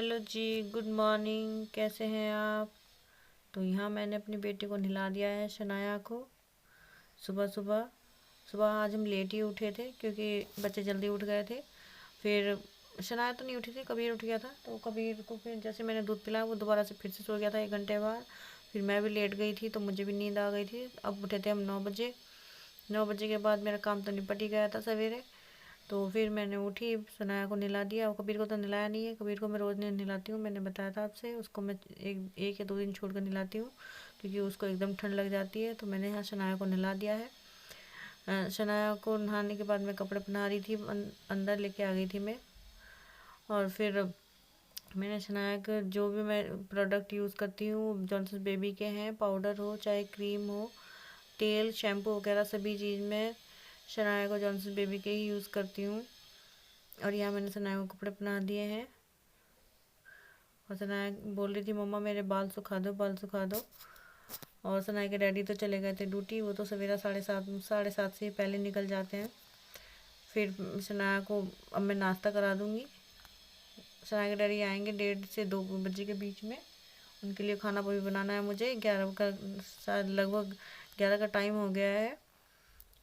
Hello जी, good morning. कैसे हैं आप? तो यहाँ मैंने अपनी बेटी को नहला दिया है, शनाया को। सुबह सुबह सुबह आज हम लेट ही उठे थे क्योंकि बच्चे जल्दी उठ गए थे। फिर शनाया तो नहीं उठी थी, कबीर उठ गया था। तो कबीर को फिर जैसे मैंने दूध पिलाया वो दोबारा से फिर से सो गया था 1 घंटे बाद। फिर मैं भी लेट गई थी तो मुझे भी नींद आ गई थी। अब उठे थे हम 9 बजे। 9 बजे के बाद मेरा काम तो निपट ही गया था सवेरे। तो फिर मैंने उठी, सनाया को नहला दिया। और कबीर को तो नहलाया नहीं है, कबीर को मैं रोज़ नहीं नहलाती हूँ, मैंने बताया था आपसे। उसको मैं एक या 2 दिन छोड़ कर नहलाती हूँ क्योंकि उसको एकदम ठंड लग जाती है। तो मैंने यहाँ शनाया को नहला दिया है। शनाया को नहाने के बाद मैं कपड़े पहना रही थी, अंदर लेके आ गई थी मैं। और फिर मैंने शनाया का जो भी मैं प्रोडक्ट यूज़ करती हूँ, जॉनसन बेबी के हैं, पाउडर हो चाहे क्रीम हो, तेल, शैम्पू वगैरह सभी चीज़ में शनाया को जॉनसन बेबी के ही यूज़ करती हूँ। और यहाँ मैंने सनाया को कपड़े पहना दिए हैं। और सनाया बोल रही थी मम्मा मेरे बाल सुखा दो, बाल सुखा दो। और सनाया के डैडी तो चले गए थे ड्यूटी, वो तो सवेरा 7:30 से पहले निकल जाते हैं। फिर सनाया को अब मैं नाश्ता करा दूँगी। सनाया के डैडी आएंगे 1:30 से 2 बजे के बीच में। उनके लिए खाना भी बनाना है मुझे। 11 का शायद लगभग 11 का टाइम हो गया है।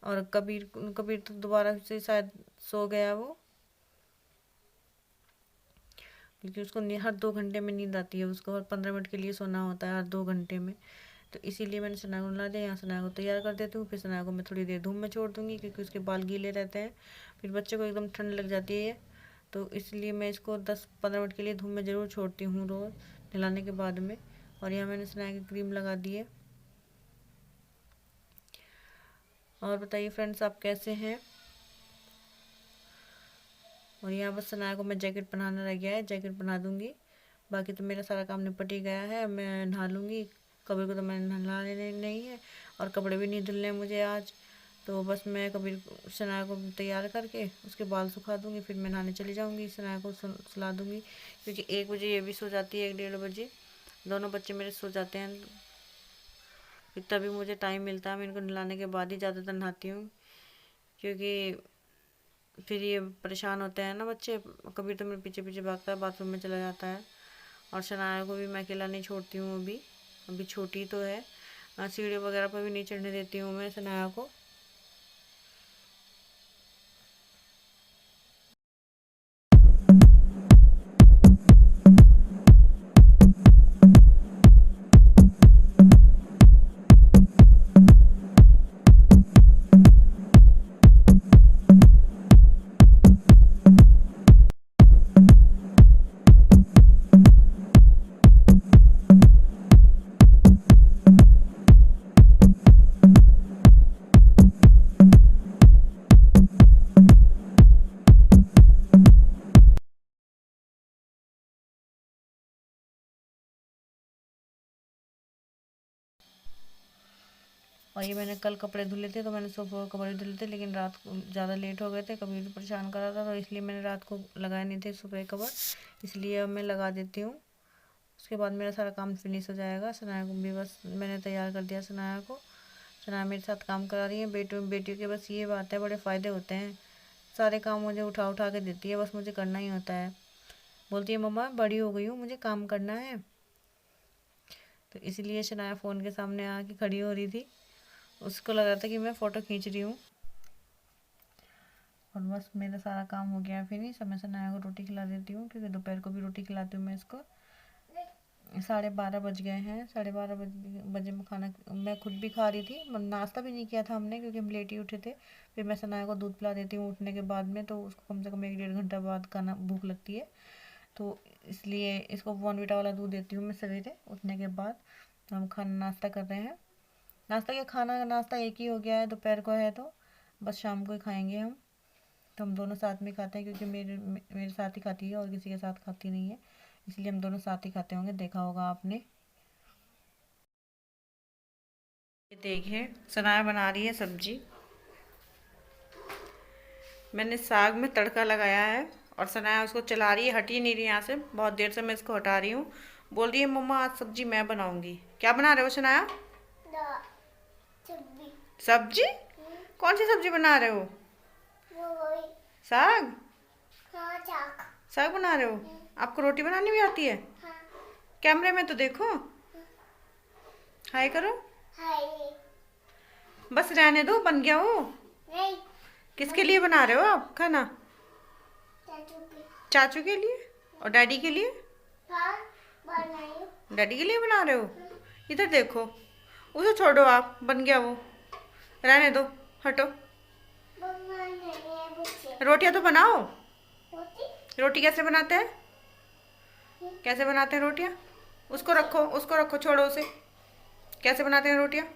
और कबीर कबीर तो दोबारा से शायद सो गया वो, क्योंकि उसको हर 2 घंटे में नींद आती है उसको, और 15 मिनट के लिए सोना होता है हर 2 घंटे में। तो इसीलिए मैंने सनाया को ला दिया। यहाँ सनाया को तैयार कर देती हूँ, फिर सनाया को मैं थोड़ी देर धूप में छोड़ दूँगी क्योंकि उसके बाल गीले रहते हैं। फिर बच्चे को एकदम ठंड लग जाती है, तो इसलिए मैं इसको 10-15 मिनट के लिए धूप में ज़रूर छोड़ती हूँ रोज़ नहलाने के बाद में। और यहाँ मैंने सनाया की क्रीम लगा दी है। और बताइए फ्रेंड्स, आप कैसे हैं? और यहाँ बस सनाया को मैं जैकेट पहनाना रह गया है, जैकेट पहना दूँगी। बाकी तो मेरा सारा काम निपट ही गया है। मैं नहा लूँगी। कबीर को तो मैंने नहलाने नहीं है और कपड़े भी नहीं धुलने हैं मुझे आज। तो बस मैं कबीर सनाया को तैयार करके उसके बाल सुखा दूँगी, फिर मैं नहाने चली जाऊँगी। सनाया को सुला दूँगी क्योंकि 1 बजे ये भी सो जाती है, 1-1:30 बजे दोनों बच्चे मेरे सो जाते हैं। फिर तभी मुझे टाइम मिलता है, मैं इनको नहलाने के बाद ही ज़्यादातर नहाती हूँ क्योंकि फिर ये परेशान होते हैं ना बच्चे। कभी तो मेरे पीछे पीछे भागता है, बाथरूम में चला जाता है। और शनाया को भी मैं अकेला नहीं छोड़ती हूँ, अभी अभी छोटी तो है। सीढ़ी वगैरह पर भी नहीं चढ़ने देती हूँ मैं शनाया को। और ये मैंने कल कपड़े धुले थे, तो मैंने सुबह कपड़े धुले थे, लेकिन रात को ज़्यादा लेट हो गए थे, कभी भी परेशान कर रहा था, तो इसलिए मैंने रात को लगाए नहीं थे सुबह कवर। इसलिए अब मैं लगा देती हूँ। उसके बाद मेरा सारा काम फिनिश हो जाएगा। सनाया को भी बस मैंने तैयार कर दिया। सनाया को, सनाया मेरे साथ काम करा रही है। बेटियों के बस ये बात है, बड़े फ़ायदे होते हैं। सारे काम मुझे उठा उठा के देती है, बस मुझे करना ही होता है। बोलती है मम्मा बड़ी हो गई हूँ, मुझे काम करना है। तो इसलिए शनाया फ़ोन के सामने आके खड़ी हो रही थी, उसको लग रहा था कि मैं फ़ोटो खींच रही हूँ। और बस मेरा सारा काम हो गया फिनिश। अब मैं शनाया को रोटी खिला देती हूँ क्योंकि दोपहर को भी रोटी खिलाती हूँ मैं इसको। 12:30 बज गए हैं। 12:30 बजे में खाना मैं खुद भी खा रही थी, नाश्ता भी नहीं किया था हमने क्योंकि हम लेट ही उठे थे। फिर मैं शनाया को दूध पिला देती हूँ उठने के बाद में, तो उसको कम से कम 1-1.5 घंटा बाद खाना भूख लगती है, तो इसलिए इसको बॉर्नवीटा वाला दूध देती हूँ मैं सवेरे उठने के बाद। हम खाना नाश्ता कर रहे हैं। नाश्ता क्या, खाना नाश्ता एक ही हो गया है, दोपहर को है तो बस शाम को ही खाएंगे हम। तो हम दोनों साथ में खाते हैं क्योंकि मेरे साथ ही खाती है और किसी के साथ खाती नहीं है, इसलिए हम दोनों साथ ही खाते होंगे, देखा होगा आपने। ये देखिए सनाया बना रही है सब्जी। मैंने साग में तड़का लगाया है और सनाया उसको चला रही है, हट ही नहीं रही यहाँ से। बहुत देर से मैं इसको हटा रही हूँ। बोल रही है मम्मा आज सब्जी मैं बनाऊंगी। क्या बना रहे हो सनाया? सब्जी? कौन सी सब्जी बना रहे हो? साग? साग बना रहे हो? आपको रोटी बनानी भी आती है? हाँ। कैमरे में तो देखो, हाय करो। हाय। बस रहने दो, बन गया वो। नहीं। किसके लिए बना रहे हो आप खाना? चाचू की। चाचू के लिए और डैडी के लिए? हाँ, बनाई। डैडी के लिए बना रहे हो? इधर देखो, उसे छोड़ो, आप बन गया वो, रहने दो, हटो। मम्मा नहीं है मुझे। रोटियां तो बनाओ। रोटी। रोटी कैसे बनाते हैं? कैसे बनाते हैं रोटियां? उसको रखो, उसको रखो, छोड़ो उसे। कैसे बनाते हैं रोटियां?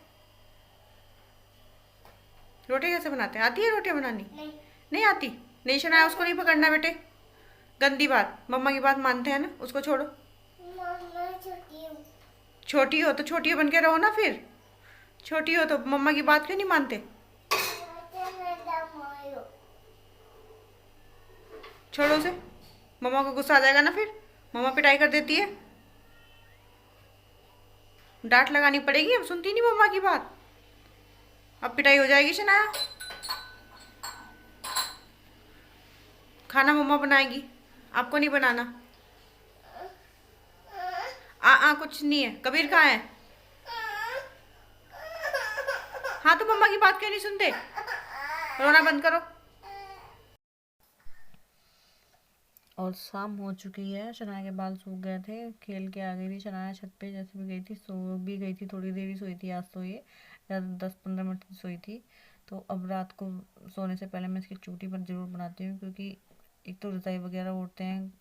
रोटी कैसे बनाते हैं? आती है रोटियां बनानी? नहीं। नहीं आती? नहीं सुनाया उसको, नहीं पकड़ना बेटे, गंदी बात, मम्मा की बात मानते हैं ना, उसको छोड़ो। मम्मा छोटी हूँ। छोटी हो तो छोटी बन के रहो ना फिर, छोटी हो तो मम्मा की बात क्यों नहीं मानते? छोड़ो उसे, मम्मा को गुस्सा आ जाएगा ना फिर, मम्मा पिटाई कर देती है, डांट लगानी पड़ेगी, अब सुनती नहीं मम्मा की बात, अब पिटाई हो जाएगी शनाया। खाना मम्मा बनाएगी, आपको नहीं बनाना। कुछ नहीं है। कबीर कहाँ है? हाँ तो मम्मा की बात क्यों नहीं सुनते? रोना बंद करो। और शाम हो चुकी है, शनाया के बाल सूख गए थे, खेल के आ गई थी शनाया छत पे, जैसे भी गई थी सो भी गई थी, थोड़ी देर ही सोई थी आज तो, ये 10-15 मिनट सोई थी। तो अब रात को सोने से पहले मैं इसकी चूटी पर ज़रूर बनाती हूँ, क्योंकि एक तो रजाई वगैरह उड़ते हैं,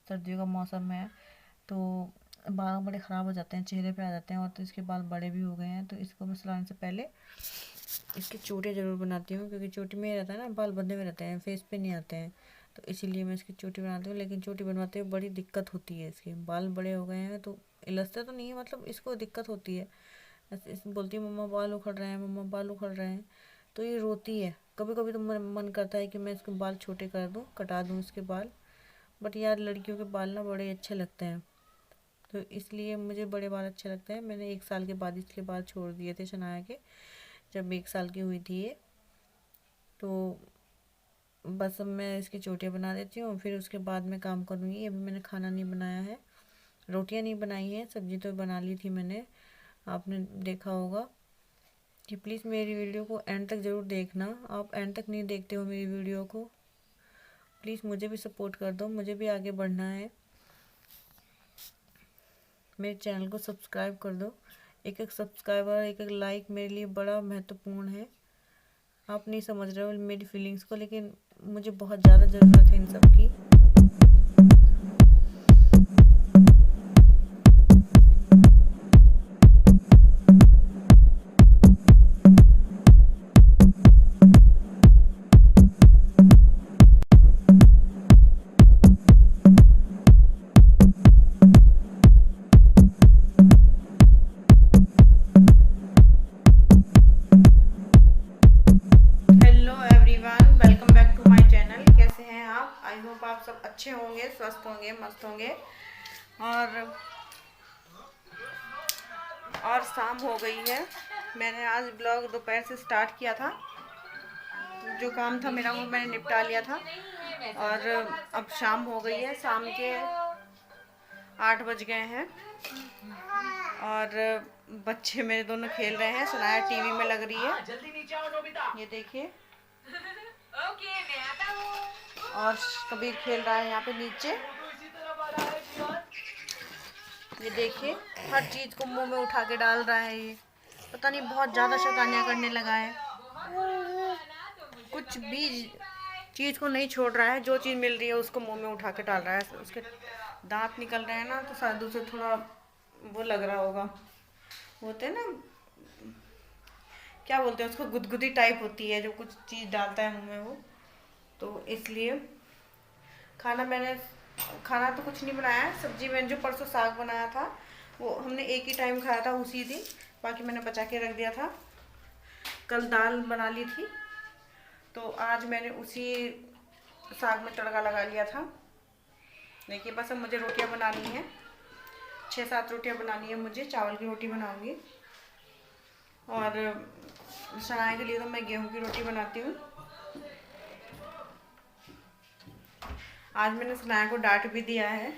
सर्दियों का मौसम है, तो बाल बड़े ख़राब हो जाते हैं, चेहरे पे आ जाते हैं, और तो इसके बाल बड़े भी हो गए हैं, तो इसको मैं सुलाने से पहले इसकी चूटियाँ ज़रूर बनाती हूँ, क्योंकि चोटी में रहता है ना, बाल बंधे हुए रहते हैं, फेस पे नहीं आते हैं, तो इसीलिए मैं इसकी चोटी बनाती हूँ। लेकिन चोटी बनवाते हुए बड़ी दिक्कत होती है, इसके बाल बड़े हो गए हैं, तो इलसते तो नहीं है, मतलब इसको दिक्कत होती है, इस बोलती है मम्मा बाल उखड़ रहे हैं, मम्मा बाल उखड़ रहे हैं, तो ये रोती है। कभी कभी तो मन करता है कि मैं इसके बाल छोटे कर दूँ, कटा दूँ इसके बाल, बट यार लड़कियों के बाल ना बड़े अच्छे लगते हैं, तो इसलिए मुझे बड़े बाल अच्छे लगते हैं। मैंने 1 साल के बाद इसके बाल छोड़ दिए थे शनाया के, जब 1 साल की हुई थी ये, तो बस अब मैं इसकी चोटियाँ बना देती हूँ, फिर उसके बाद मैं काम करूँगी। अभी मैंने खाना नहीं बनाया है, रोटियाँ नहीं बनाई हैं, सब्ज़ी तो बना ली थी मैंने, आपने देखा होगा। कि प्लीज़ मेरी वीडियो को एंड तक ज़रूर देखना, आप एंड तक नहीं देखते हो मेरी वीडियो को, प्लीज़ मुझे भी सपोर्ट कर दो, मुझे भी आगे बढ़ना है। मेरे चैनल को सब्सक्राइब कर दो, एक एक सब्सक्राइबर, एक एक लाइक मेरे लिए बड़ा महत्वपूर्ण है। आप नहीं समझ रहे हो मेरी फीलिंग्स को, लेकिन मुझे बहुत ज़्यादा ज़रूरत है इन सब की। आप सब अच्छे होंगे, स्वस्थ होंगे, मस्त होंगे। और शाम हो गई है, मैंने आज ब्लॉग दोपहर से स्टार्ट किया था, जो काम था मेरा वो मैंने निपटा लिया था, और अब शाम हो गई है, शाम के 8 बज गए हैं, और बच्चे मेरे दोनों खेल रहे हैं, सुनाया टीवी में लग रही है, ये देखिए, और कबीर खेल रहा है यहाँ पे नीचे, ये देखिए हर चीज़ को मुंह में उठा के डाल रहा है, ये पता नहीं बहुत ज़्यादा शैतानियाँ करने लगा है, कुछ भी चीज़ को नहीं छोड़ रहा है, जो चीज़ मिल रही है उसको मुंह में उठा के डाल रहा है। उसके दांत निकल रहे हैं ना, तो शायद उसे थोड़ा वो लग रहा होगा, होते हैं ना, क्या बोलते हैं उसको, गुदगुदी टाइप होती है, जो कुछ चीज़ डालता है मुंह में वो, तो इसलिए खाना तो कुछ नहीं बनाया है। सब्जी मैंने जो परसों साग बनाया था वो हमने एक ही टाइम खाया था उसी दिन, बाकी मैंने बचा के रख दिया था, कल दाल बना ली थी, तो आज मैंने उसी साग में तड़का लगा लिया था। देखिए बस अब मुझे रोटियां बनानी है, 6-7 रोटियां बनानी है मुझे, चावल की रोटी बनाऊंगी, और शनाया के लिए तो मैं गेहूं की रोटी बनाती हूँ। आज मैंने शनाया को डांट भी दिया है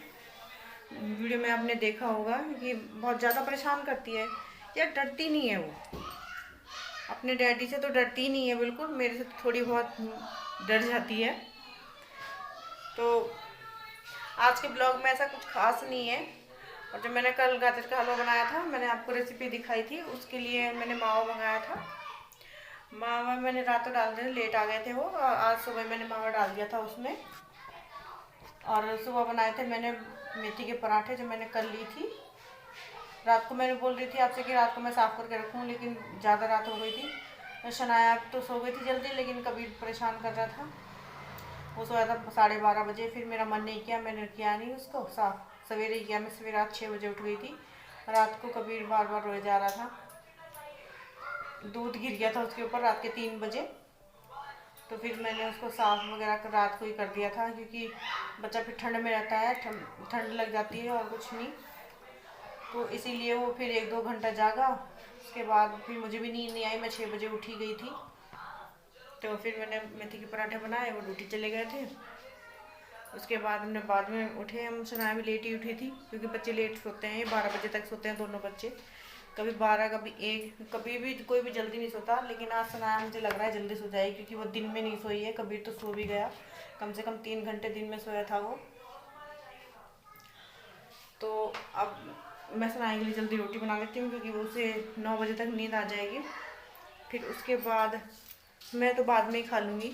वीडियो में आपने देखा होगा कि बहुत ज़्यादा परेशान करती है या डरती नहीं है वो। अपने डैडी से तो डरती नहीं है बिल्कुल, मेरे से थोड़ी बहुत डर जाती है। तो आज के ब्लॉग में ऐसा कुछ खास नहीं है। और जो मैंने कल गाजर का हलवा बनाया था, मैंने आपको रेसिपी दिखाई थी, उसके लिए मैंने मावा मंगाया था। मावा मैंने रातों डाल दिया, लेट आ गए थे वो, और आज सुबह मैंने मावा डाल दिया था उसमें। और सुबह बनाए थे मैंने मेथी के पराठे, जो मैंने कल ली थी। रात को मैंने बोल रही थी आपसे कि रात को मैं साफ़ करके रखूँ, लेकिन ज़्यादा रात हो गई थी। शनाया तो सो गई थी जल्दी, लेकिन कबीर परेशान कर रहा था। वो सोया था 12:30 बजे, फिर मेरा मन नहीं किया, मैंने किया नहीं उसको साफ। सवेरे ही किया, मैं सवेरे रात 6 बजे उठ गई थी। रात को कबीर बार बार रोए जा रहा था, दूध गिर गया था उसके ऊपर रात के 3 बजे। तो फिर मैंने उसको साफ वगैरह कर रात को ही कर दिया था, क्योंकि बच्चा फिर ठंड में रहता है, ठंड लग जाती है और कुछ नहीं। तो इसीलिए वो फिर 1-2 घंटा जागा। उसके बाद फिर मुझे भी नींद नहीं आई, मैं 6 बजे उठी गई थी। तो फिर मैंने मेथी के पराठे बनाए, वो ड्यूटी चले गए थे। उसके बाद हमने बाद में उठे, हम शनाया भी लेट ही उठी थी, क्योंकि बच्चे लेट सोते हैं, 12 बजे तक सोते हैं दोनों बच्चे। कभी 12, कभी 1, कभी भी कोई भी जल्दी नहीं सोता। लेकिन आज शनाया मुझे लग रहा है जल्दी सो जाएगी, क्योंकि वो दिन में नहीं सोई है। कबीर तो सो भी गया, कम से कम 3 घंटे दिन में सोया था वो। तो अब मैं शनाया के लिए जल्दी रोटी बना लेती हूँ, क्योंकि उसे 9 बजे तक नींद आ जाएगी। फिर उसके बाद मैं तो बाद में ही खा लूँगी।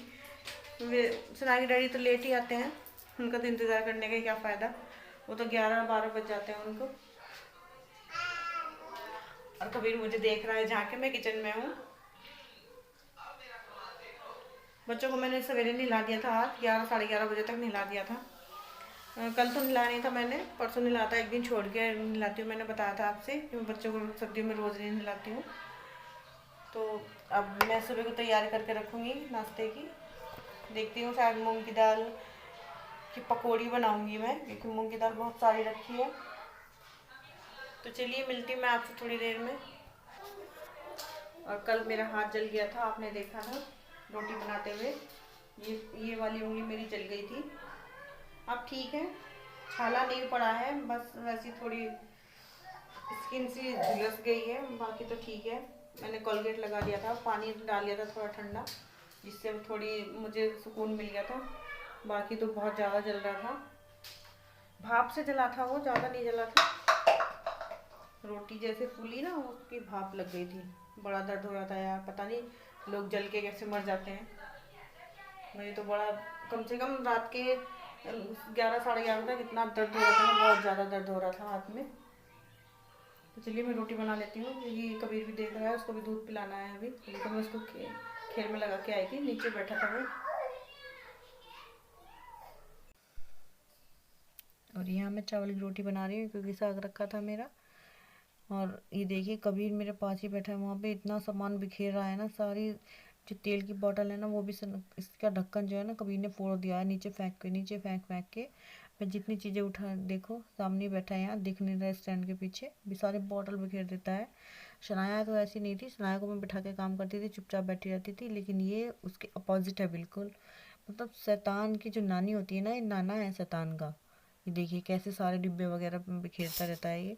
शनाया के डैडी तो लेट ही आते हैं, उनका तो इंतज़ार करने का क्या फ़ायदा। वो तो 11-12 बज जाते हैं उनको। और कबीर मुझे देख रहा है जहाँ के मैं किचन में हूँ। बच्चों को मैंने सवेरे नहला दिया था, आज 11-11:30 बजे तक नहला दिया था। कल तो नहलाया नहीं था मैंने, परसों नहलाया था, एक दिन छोड़ के नहलाती हूँ। मैंने बताया था आपसे कि मैं बच्चों को सर्दियों में रोज़ नहीं नहलाती हूँ। तो अब मैं सुबह को तैयारी करके रखूँगी नाश्ते की। देखती हूँ, शायद मूंग की दाल की पकौड़ी बनाऊँगी मैं, क्योंकि मूंग की दाल बहुत सारी रखी है। तो चलिए, मिलती हूँ मैं आपसे थोड़ी देर में। और कल मेरा हाथ जल गया था, आपने देखा था रोटी बनाते हुए। ये वाली उंगली मेरी जल गई थी। अब ठीक है, छाला नहीं पड़ा है, बस वैसी थोड़ी स्किन सी झुलस गई है, बाकी तो ठीक है। मैंने कोलगेट लगा दिया था, पानी डाल दिया था थोड़ा ठंडा, जिससे थोड़ी मुझे सुकून मिल गया था। बाकी तो बहुत ज़्यादा जल रहा था, भाप से जला था वो, ज़्यादा नहीं जला था। रोटी जैसे फूली ना, उसकी भाप लग गई थी। बड़ा दर्द हो रहा था यार, पता नहीं लोग जल के कैसे मर जाते हैं। मुझे तो बड़ा, कम से कम रात के 11-11:30 तक इतना दर्द हो रहा था ना, बहुत ज़्यादा दर्द हो रहा था हाथ में। तो चलिए मैं रोटी बना लेती हूँ, क्योंकि कबीर भी देख रहा है, उसको भी दूध पिलाना है अभी। तो मैं उसको खेल में लगा के आई थी, नीचे बैठा था वो। और यहाँ मैं चावल की रोटी बना रही हूँ, क्योंकि साग रखा था मेरा। और ये देखिए, कबीर मेरे पास ही बैठा है, वहाँ पे इतना सामान बिखेर रहा है ना। सारी जो तेल की बोतल है ना, वो भी इसका ढक्कन जो है ना, कबीर ने फोड़ दिया है, नीचे फेंक के, नीचे फेंक फेंक के। मैं जितनी चीज़ें उठा, देखो सामने बैठा है, यहाँ दिख नहीं रहा, स्टैंड के पीछे भी सारी बोतल बिखेर देता है। शनाया तो ऐसी नहीं थी, शनाया को मैं बिठा के काम करती थी, चुपचाप बैठी रहती थी। लेकिन ये उसके अपोजिट है बिल्कुल। मतलब शैतान की जो नानी होती है ना, ये नाना है शैतान का। ये देखिए कैसे सारे डिब्बे वगैरह बिखेरता रहता है ये।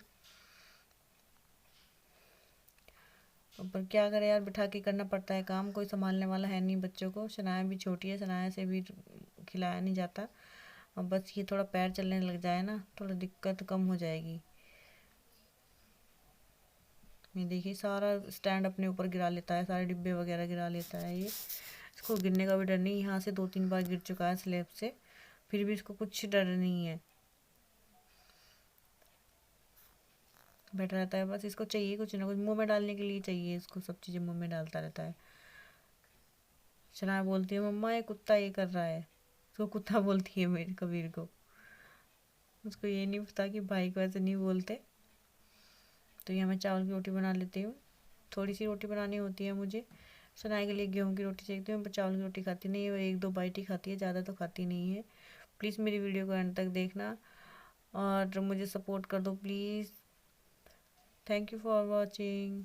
पर क्या करे यार, बिठा के करना पड़ता है काम, कोई संभालने वाला है नहीं बच्चों को। शनाया भी छोटी है, शनाया से भी खिलाया नहीं जाता। अब बस ये थोड़ा पैर चलने लग जाए ना, थोड़ा दिक्कत कम हो जाएगी। ये देखिए सारा स्टैंड अपने ऊपर गिरा लेता है, सारे डिब्बे वगैरह गिरा लेता है ये। इसको गिरने का भी डर नहीं, यहाँ से 2-3 बार गिर चुका है स्लैब से, फिर भी इसको कुछ डर नहीं है। बैठा रहता है, बस इसको चाहिए कुछ ना कुछ मुंह में डालने के लिए चाहिए, इसको सब चीज़ें मुंह में डालता रहता है। शनाया बोलती है, मम्मा ये कुत्ता ये कर रहा है। तो कुत्ता बोलती है मेरे कबीर को। उसको ये नहीं पता कि भाई को ऐसे नहीं बोलते। तो यहाँ मैं चावल की रोटी बना लेती हूँ, थोड़ी सी रोटी बनानी होती है मुझे। शनाया के लिए गेहूँ की रोटी सेकती हूँ, पर चावल की रोटी खाती नहीं है, वो 1-2 बाइट ही खाती है, ज़्यादा तो खाती नहीं है। प्लीज़ मेरी वीडियो को एंड तक देखना और मुझे सपोर्ट कर दो please. Thank you for watching.